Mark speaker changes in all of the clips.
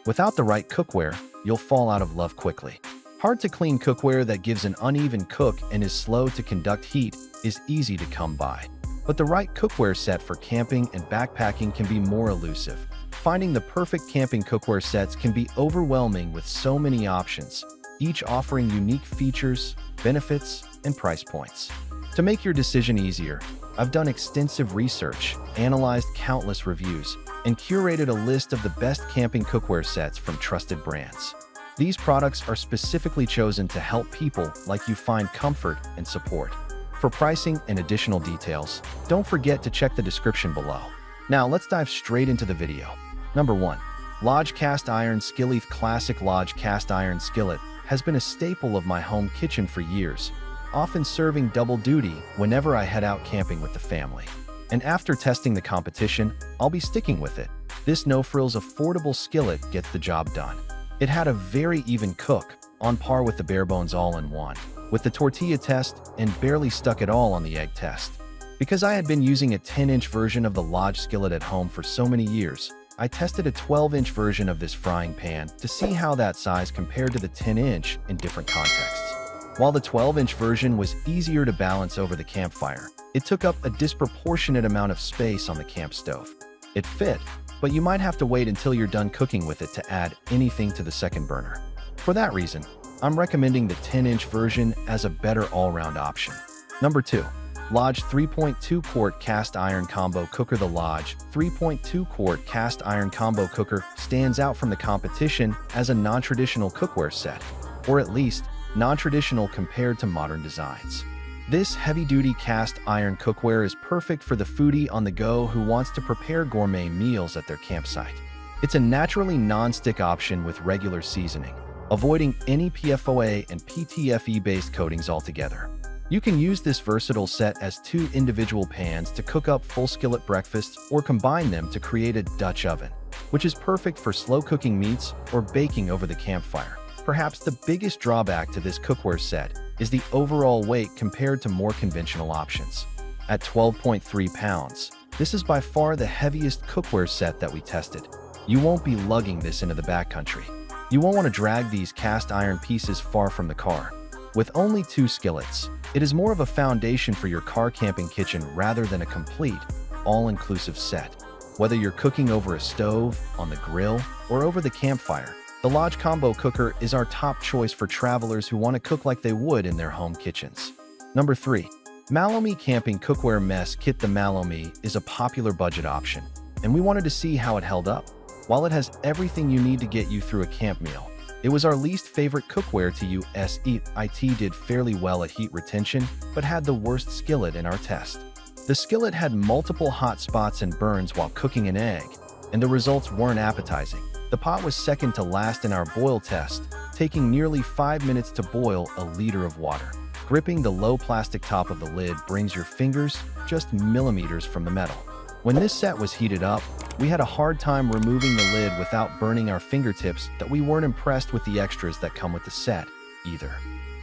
Speaker 1: Without the right cookware, you'll fall out of love quickly. Hard to clean cookware that gives an uneven cook and is slow to conduct heat is easy to come by. But the right cookware set for camping and backpacking can be more elusive. Finding the perfect camping cookware sets can be overwhelming with so many options, each offering unique features, benefits, and price points. To make your decision easier, I've done extensive research, analyzed countless reviews, and curated a list of the best camping cookware sets from trusted brands. These products are specifically chosen to help people like you find comfort and support. For pricing and additional details, don't forget to check the description below. Now let's dive straight into the video. Number 1. Lodge Cast Iron Skillet. Classic Lodge Cast Iron Skillet has been a staple of my home kitchen for years, often serving double duty whenever I head out camping with the family. And after testing the competition, I'll be sticking with it. This no-frills affordable skillet gets the job done. It had a very even cook, on par with the bare-bones all-in-one, with the tortilla test and barely stuck at all on the egg test. Because I had been using a 10-inch version of the Lodge skillet at home for so many years, I tested a 12-inch version of this frying pan to see how that size compared to the 10-inch in different contexts. While the 12-inch version was easier to balance over the campfire, it took up a disproportionate amount of space on the camp stove. It fit, but you might have to wait until you're done cooking with it to add anything to the second burner. For that reason, I'm recommending the 10-inch version as a better all-round option. Number 2. Lodge 3.2-quart Cast Iron Combo Cooker. The Lodge 3.2-quart Cast Iron Combo Cooker stands out from the competition as a non-traditional cookware set, or at least non-traditional compared to modern designs. This heavy-duty cast iron cookware is perfect for the foodie on the go who wants to prepare gourmet meals at their campsite. It's a naturally non-stick option with regular seasoning, avoiding any PFOA and PTFE-based coatings altogether. You can use this versatile set as 2 individual pans to cook up full skillet breakfasts or combine them to create a Dutch oven, which is perfect for slow-cooking meats or baking over the campfire. Perhaps the biggest drawback to this cookware set is the overall weight compared to more conventional options. At 12.3 pounds, this is by far the heaviest cookware set that we tested. You won't be lugging this into the backcountry. You won't want to drag these cast iron pieces far from the car. With only 2 skillets, it is more of a foundation for your car camping kitchen rather than a complete, all-inclusive set. Whether you're cooking over a stove, on the grill, or over the campfire, the Lodge Combo Cooker is our top choice for travelers who want to cook like they would in their home kitchens. Number 3. Malomi Camping Cookware Mess Kit. The Malomi is a popular budget option, and we wanted to see how it held up. While it has everything you need to get you through a camp meal, it was our least favorite cookware to use. It did fairly well at heat retention, but had the worst skillet in our test. The skillet had multiple hot spots and burns while cooking an egg, and the results weren't appetizing. The pot was second to last in our boil test, taking nearly 5 minutes to boil a liter of water. Gripping the low plastic top of the lid brings your fingers just millimeters from the metal. When this set was heated up, we had a hard time removing the lid without burning our fingertips. That we weren't impressed with the extras that come with the set, either.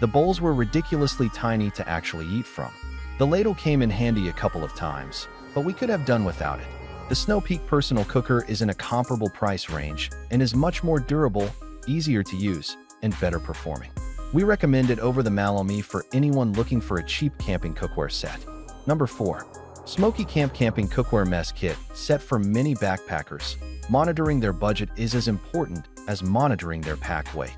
Speaker 1: The bowls were ridiculously tiny to actually eat from. The ladle came in handy a couple of times, but we could have done without it. The Snow Peak Personal Cooker is in a comparable price range and is much more durable, easier to use, and better performing. We recommend it over the Malomi for anyone looking for a cheap camping cookware set. Number 4. Smoky Camp Camping Cookware Mess Kit. Set for many backpackers, monitoring their budget is as important as monitoring their pack weight.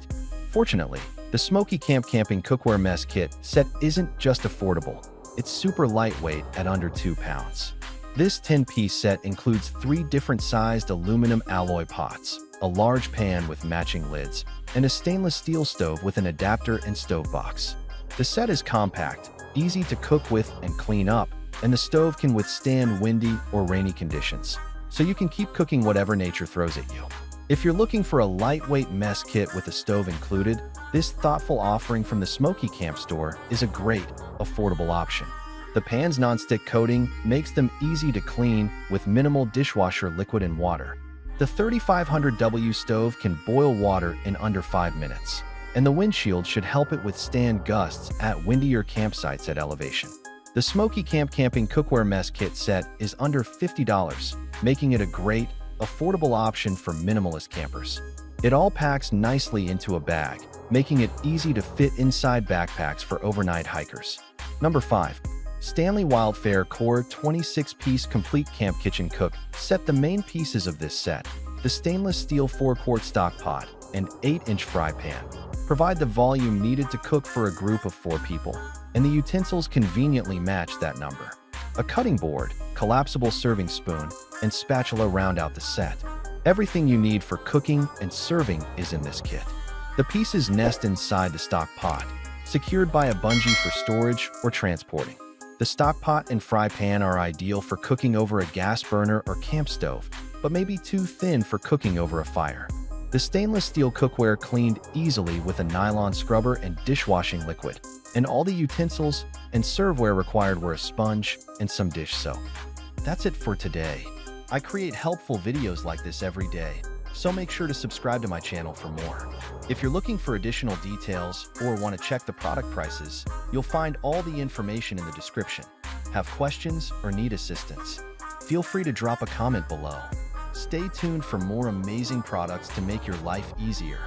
Speaker 1: Fortunately, the Smoky Camp Camping Cookware Mess Kit set isn't just affordable, it's super lightweight at under 2 pounds. This 10-piece set includes 3 different sized aluminum alloy pots, a large pan with matching lids, and a stainless steel stove with an adapter and stove box. The set is compact, easy to cook with and clean up, and the stove can withstand windy or rainy conditions, so you can keep cooking whatever nature throws at you. If you're looking for a lightweight mess kit with a stove included, this thoughtful offering from the Smoky Camp store is a great, affordable option. The pan's nonstick coating makes them easy to clean with minimal dishwasher liquid and water. The 3500W stove can boil water in under 5 minutes, and the windshield should help it withstand gusts at windier campsites at elevation. The Smoky Camp Camping Cookware Mess Kit set is under $50, making it a great, affordable option for minimalist campers. It all packs nicely into a bag, making it easy to fit inside backpacks for overnight hikers. Number 5. Stanley Wildfire Core 26-piece complete camp kitchen cook set. The main pieces of this set, the stainless steel 4-quart stock pot and 8-inch fry pan, provide the volume needed to cook for a group of 4 people, and the utensils conveniently match that number. A cutting board, collapsible serving spoon, and spatula round out the set. Everything you need for cooking and serving is in this kit. The pieces nest inside the stock pot, secured by a bungee for storage or transporting. The stock pot and fry pan are ideal for cooking over a gas burner or camp stove, but may be too thin for cooking over a fire. The stainless steel cookware cleaned easily with a nylon scrubber and dishwashing liquid, and all the utensils and serveware required were a sponge and some dish soap. That's it for today. I create helpful videos like this every day, so make sure to subscribe to my channel for more. If you're looking for additional details or want to check the product prices, you'll find all the information in the description. Have questions or need assistance? Feel free to drop a comment below. Stay tuned for more amazing products to make your life easier.